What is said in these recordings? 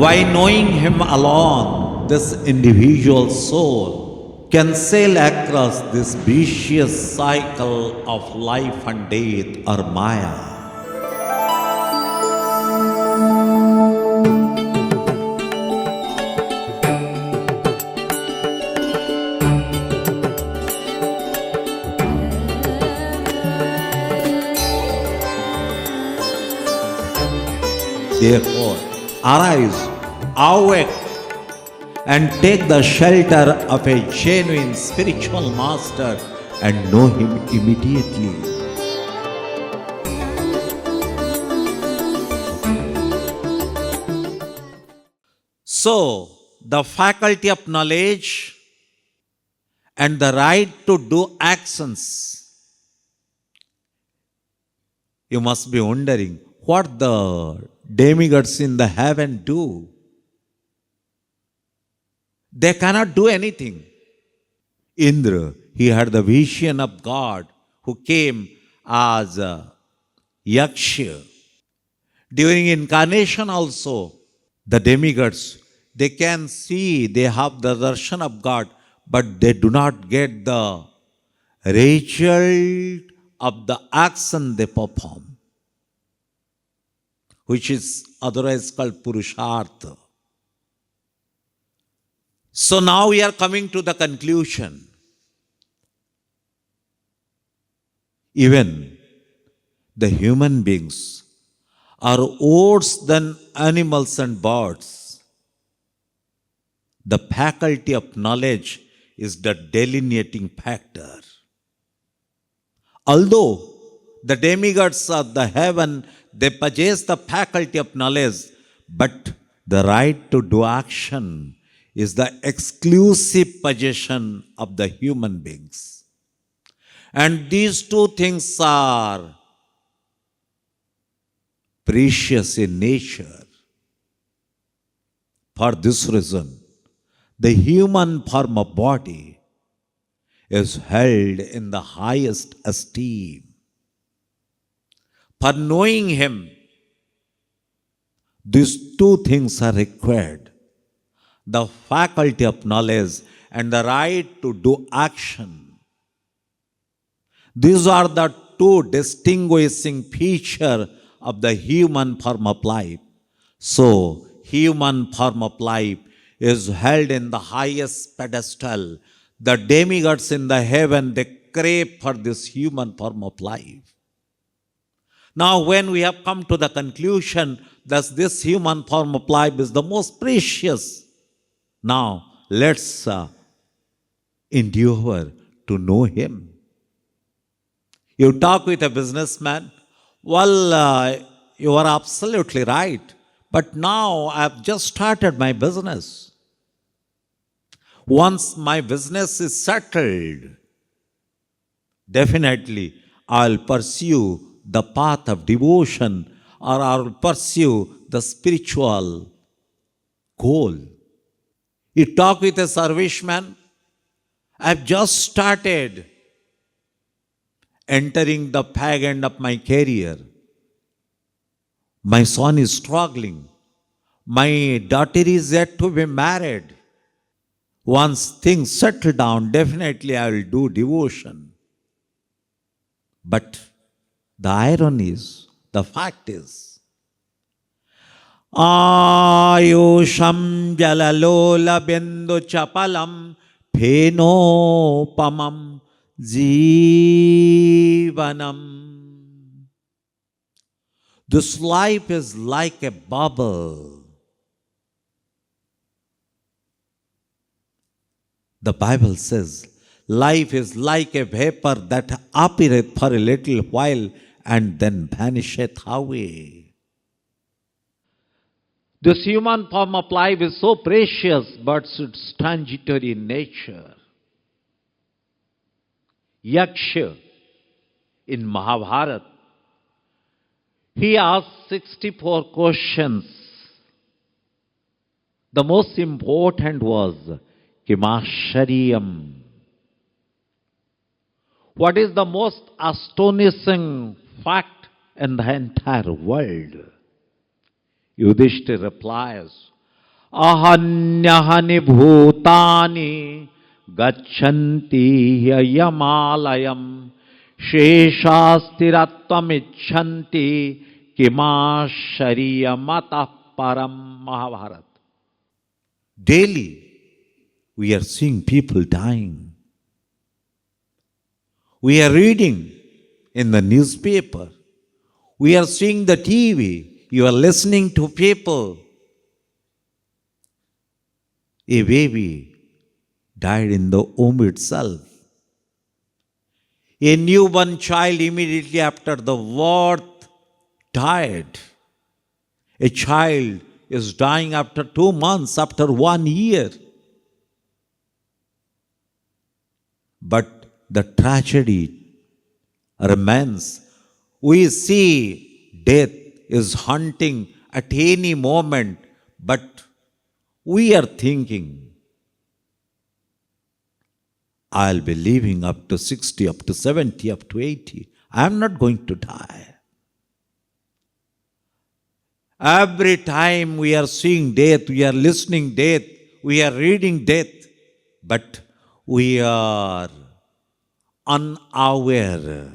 By knowing Him alone, this individual soul can sail across this vicious cycle of life and death or Maya. Therefore, arise, awake, and take the shelter of a genuine spiritual master and know him immediately. So, the faculty of knowledge and the right to do actions. You must be wondering what the demigods in the heaven do. They cannot do anything. Indra, he had the vision of God who came as a Yaksha. During incarnation also, the demigods, they can see, they have the darshan of God, but they do not get the result of the action they perform, which is otherwise called Purushartha. So now we are coming to the conclusion. Even the human beings are worse than animals and birds. The faculty of knowledge is the delineating factor. Although the demigods of the heaven, they possess the faculty of knowledge, but the right to do action is the exclusive possession of the human beings. And these two things are precious in nature. For this reason, the human form of body is held in the highest esteem. For knowing Him, these two things are required: the faculty of knowledge and the right to do action. These are the two distinguishing features of the human form of life. So, human form of life is held in the highest pedestal. The demigods in the heaven, they crave for this human form of life. Now, when we have come to the conclusion that this human form of life is the most precious, now let's endeavor to know Him. You talk with a businessman, well, you are absolutely right, but now I have just started my business. Once my business is settled, definitely I'll pursue the path of devotion, or I'll pursue the spiritual goal. You talk with a serviceman, I've just started entering the fag end of my career. My son is struggling. My daughter is yet to be married. Once things settle down, definitely I will do devotion. But the irony is, the fact is, Ayusham jalalola bindu chapalam phenopamam jivanam. This life is like a bubble. The Bible says, life is like a vapor that appeareth for a little while and then vanisheth away. This human form of life is so precious, but it's transitory in nature. Yaksha in Mahabharata, he asked 64 questions. The most important was Kimashariyam. What is the most astonishing fact in the entire world? Yudhishthira replies, ahanyahani bhutani gachanti yamalayam sheshastiratvam icchanti kimashariyamata param. Mahabharata. Daily we are seeing people dying. We are reading in the newspaper. We are seeing the TV. You are listening to people. A baby died in the womb itself. A newborn child immediately after the birth died. A child is dying after 2 months, after 1 year. But the tragedy remains. We see death is hunting at any moment, but we are thinking, I'll be living up to 60, up to 70, up to 80. I'm not going to die. Every time we are seeing death, we are listening death, we are reading death, but we are unaware.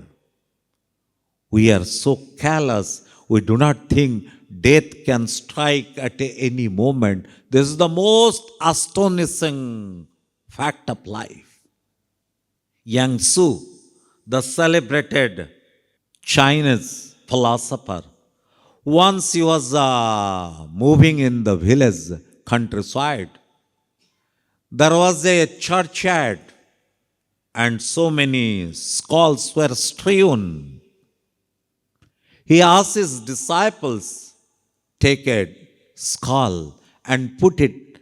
We are so callous, we do not think death can strike at any moment. This is the most astonishing fact of life. Yang Tzu, the celebrated Chinese philosopher, once he was moving in the village countryside. There was a churchyard and so many skulls were strewn. He asked his disciples, take a skull and put it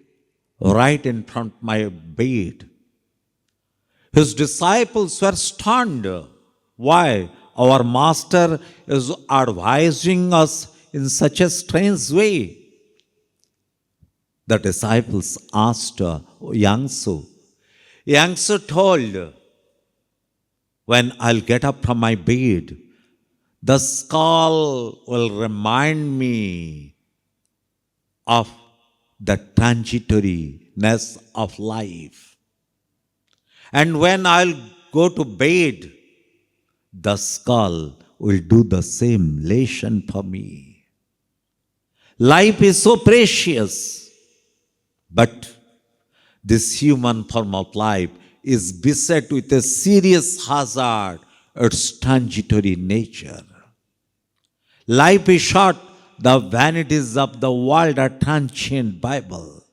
right in front of my bed. His disciples were stunned. Why? Our master is advising us in such a strange way. The disciples asked Yang Tzu. Yang Tzu told, when I'll get up from my bed, the skull will remind me of the transitoriness of life. And when I'll go to bed, the skull will do the same lesson for me. Life is so precious, but this human form of life is beset with a serious hazard, its transitory nature. Life is short, the vanities of the world are transient. Bible.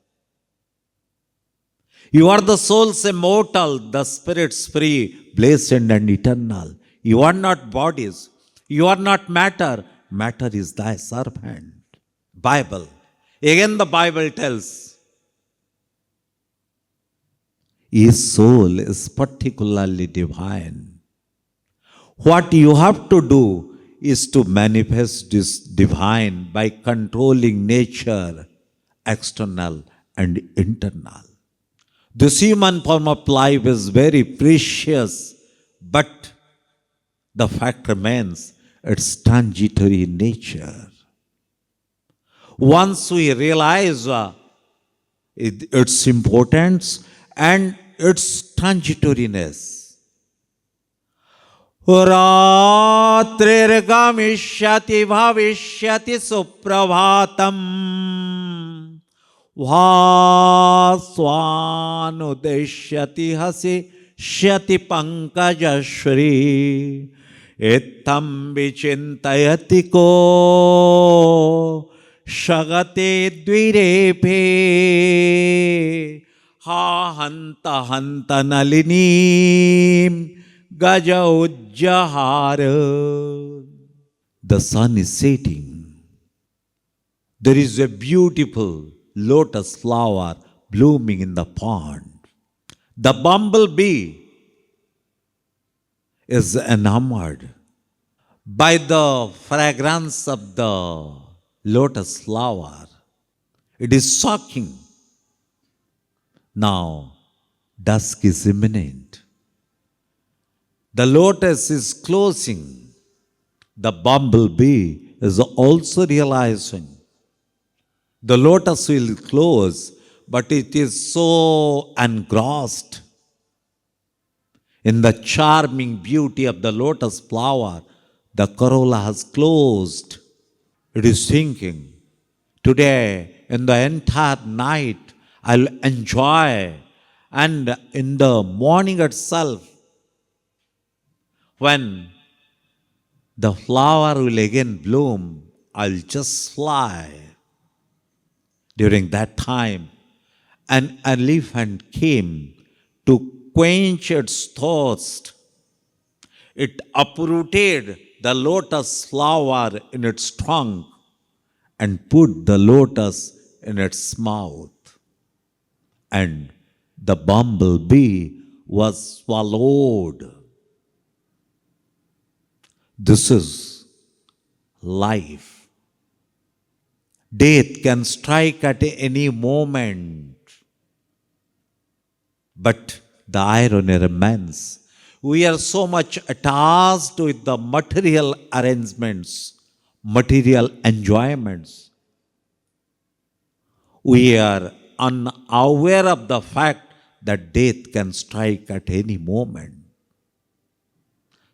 You are the soul's immortal, the spirit's free, blessed and eternal. You are not bodies. You are not matter. Matter is thy servant. Bible. Again the Bible tells, his soul is particularly divine. What you have to do is to manifest this divine by controlling nature, external and internal. This human form of life is very precious, but the fact remains its transitory nature. Once we realize its importance and its transitoriness, Ratrirgamishyati bhavishyati suprabhatam Vaswanudeshyati hasi shyati pankaja shri Ettam vichintayati ko shagate dvirepe Ha hanta hanta nalinim Gaja Ujjahara. The sun is setting. There is a beautiful lotus flower blooming in the pond. The bumblebee is enamored by the fragrance of the lotus flower. It is shocking. Now, dusk is imminent. The lotus is closing. The bumblebee is also realizing The lotus will close, but it is so engrossed in the charming beauty of the lotus flower, the corolla has closed. It is thinking, today, in the entire night, I'll enjoy. And in the morning itself, when the flower will again bloom, I'll just fly. During that time, an elephant came to quench its thirst. It uprooted the lotus flower in its trunk and put the lotus in its mouth. And the bumblebee was swallowed. This is life. Death can strike at any moment. But the irony remains. We are so much attached with the material arrangements, material enjoyments. We are unaware of the fact that death can strike at any moment.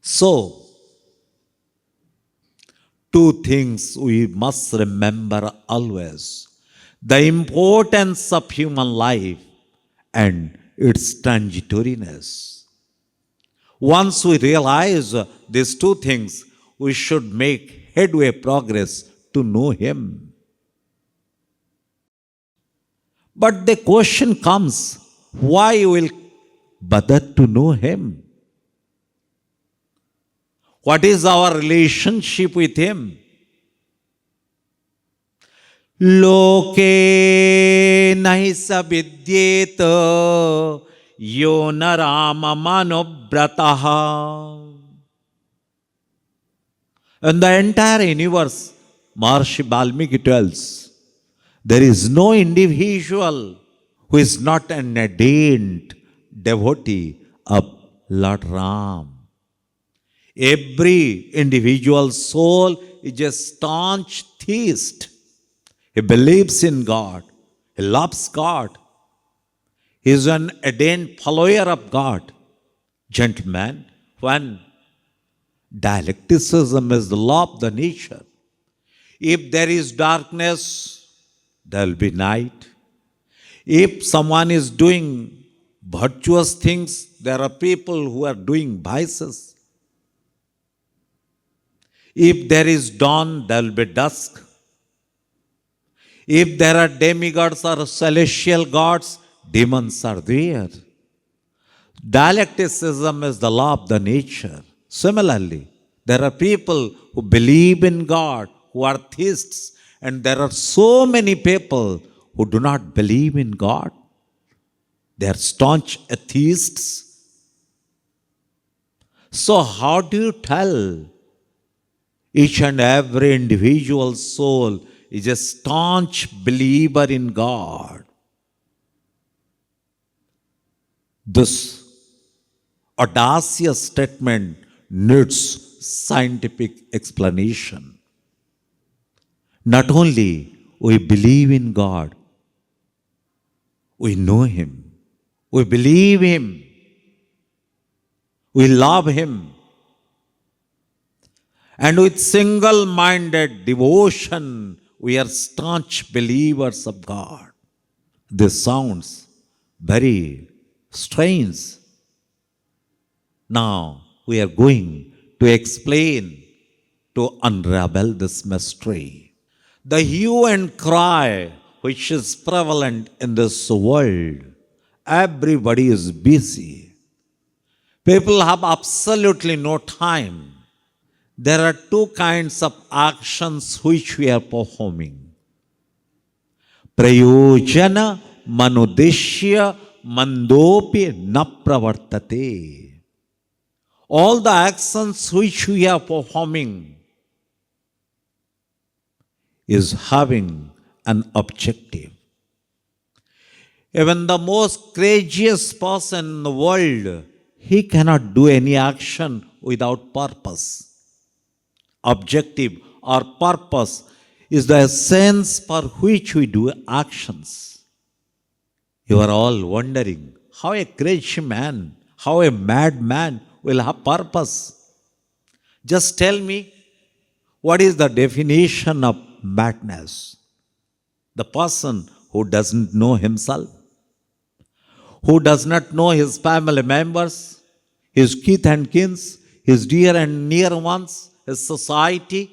So, two things we must remember always: the importance of human life and its transitoriness. Once we realize these two things, we should make headway progress to know Him. But the question comes, why will bother to know Him? What is our relationship with Him? Loke nahi savidyeta yo narama manobrataha. In the entire universe, Maharshi Valmiki tells, there is no individual who is not an ardent devotee of Lord Ram. Every individual soul is a staunch theist. He believes in God. He loves God. He is an ardent follower of God. Gentlemen, when dialecticism is the law of the nature, if there is darkness, there will be night. If someone is doing virtuous things, there are people who are doing vices. If there is dawn, there will be dusk. If there are demigods or celestial gods, demons are there. Dialecticism is the law of the nature. Similarly, there are people who believe in God, who are theists, and there are so many people who do not believe in God. They are staunch atheists. So how do you tell each and every individual soul is a staunch believer in God? This audacious statement needs scientific explanation. Not only we believe in God, we know Him, we believe Him, we love Him, and with single-minded devotion, we are staunch believers of God. This sounds very strange. Now we are going to explain, to unravel this mystery. The hue and cry which is prevalent in this world, everybody is busy. People have absolutely no time. There are two kinds of actions which we are performing. Prayojana manudeshya mandopi na pravartate. All the actions which we are performing is having an objective. Even the most courageous person in the world, he cannot do any action without purpose. Objective or purpose is the essence for which we do actions. You are all wondering how a crazy man, how a mad man will have purpose. Just tell me, what is the definition of madness? The person who doesn't know himself, who does not know his family members, his kith and kins, his dear and near ones, his society.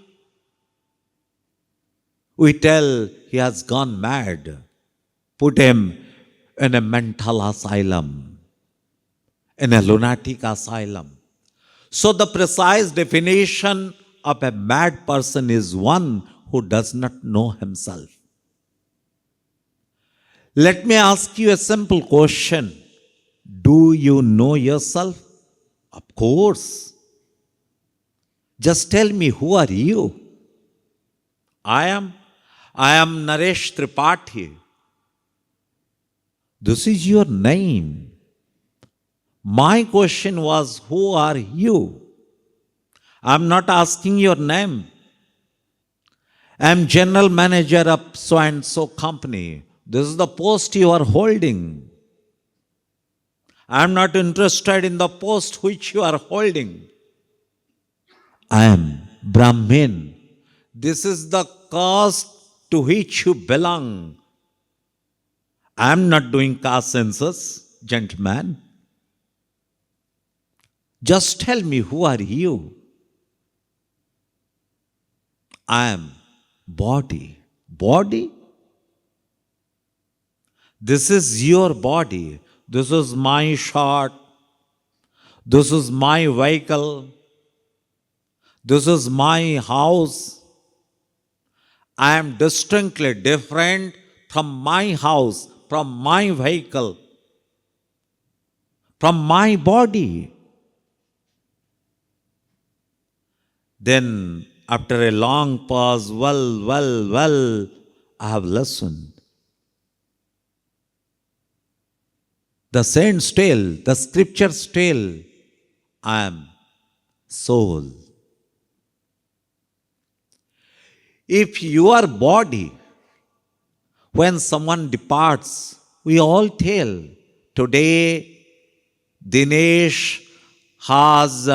We tell he has gone mad. Put him in a mental asylum, in a lunatic asylum. So the precise definition of a mad person is one who does not know himself. Let me ask you a simple question. Do you know yourself? Of course. Just tell me, who are you? I am Naresh Tripathi. This is your name. My question was, who are you? I'm not asking your name. I'm general manager of so and so company. This is the post you are holding. I'm not interested in the post which you are holding. I am Brahmin. This is the caste to which you belong. I am not doing caste census, gentlemen. Just tell me, who are you? I am body. Body? This is your body. This is my shirt. This is my vehicle. This is my house. I am distinctly different from my house, from my vehicle, from my body. Then, after a long pause, well, I have listened. The saints tell, the scriptures tell, I am soul. If your body, when someone departs, we all tell, today Dinesh has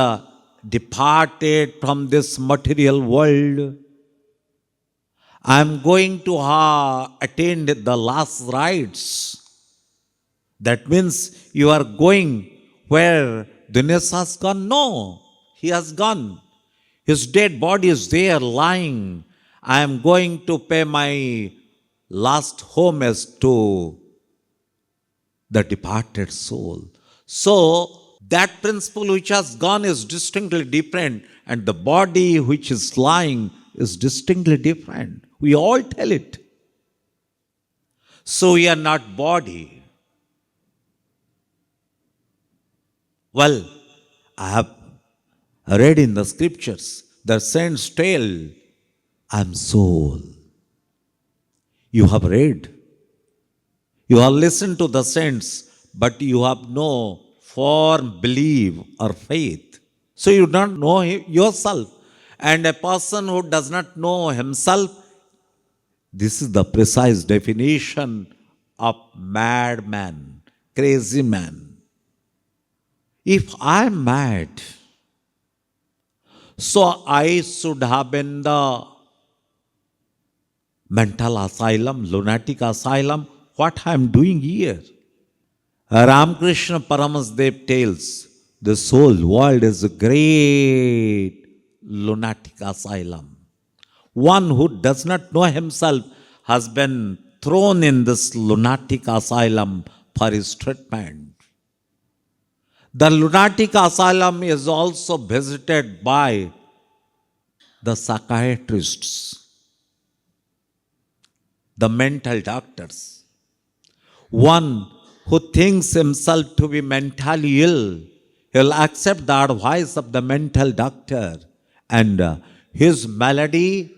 departed from this material world. I am going to attend the last rites. That means you are going where Dinesh has gone. No, he has gone. His dead body is there lying. I am going to pay my last homage to the departed soul. So, that principle which has gone is distinctly different, and the body which is lying is distinctly different. We all tell it. So, we are not body. Well, I have read in the scriptures, the saints tell, I am soul. You have read. You have listened to the saints, but you have no firm belief or faith. So you don't know yourself. And a person who does not know himself, this is the precise definition of madman, crazy man. If I am mad, so I should have been the mental asylum, lunatic asylum. What I am doing here? Ramakrishna Paramahansa tells, the soul world is a great lunatic asylum. One who does not know himself has been thrown in this lunatic asylum for his treatment. The lunatic asylum is also visited by the psychiatrists, the mental doctors. One who thinks himself to be mentally ill, he'll accept the advice of the mental doctor, and his malady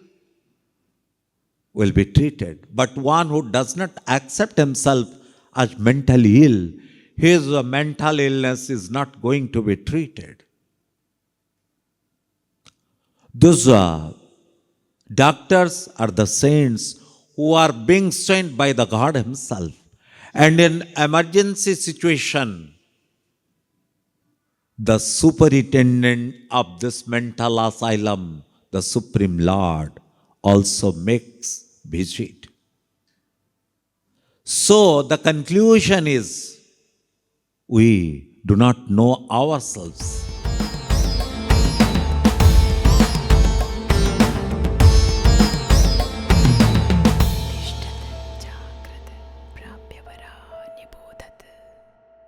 will be treated. But one who does not accept himself as mentally ill, his mental illness is not going to be treated. This Doctors are the saints who are being sent by the God Himself. And in emergency situation, the superintendent of this mental asylum, the Supreme Lord, also makes visit. So the conclusion is, we do not know ourselves.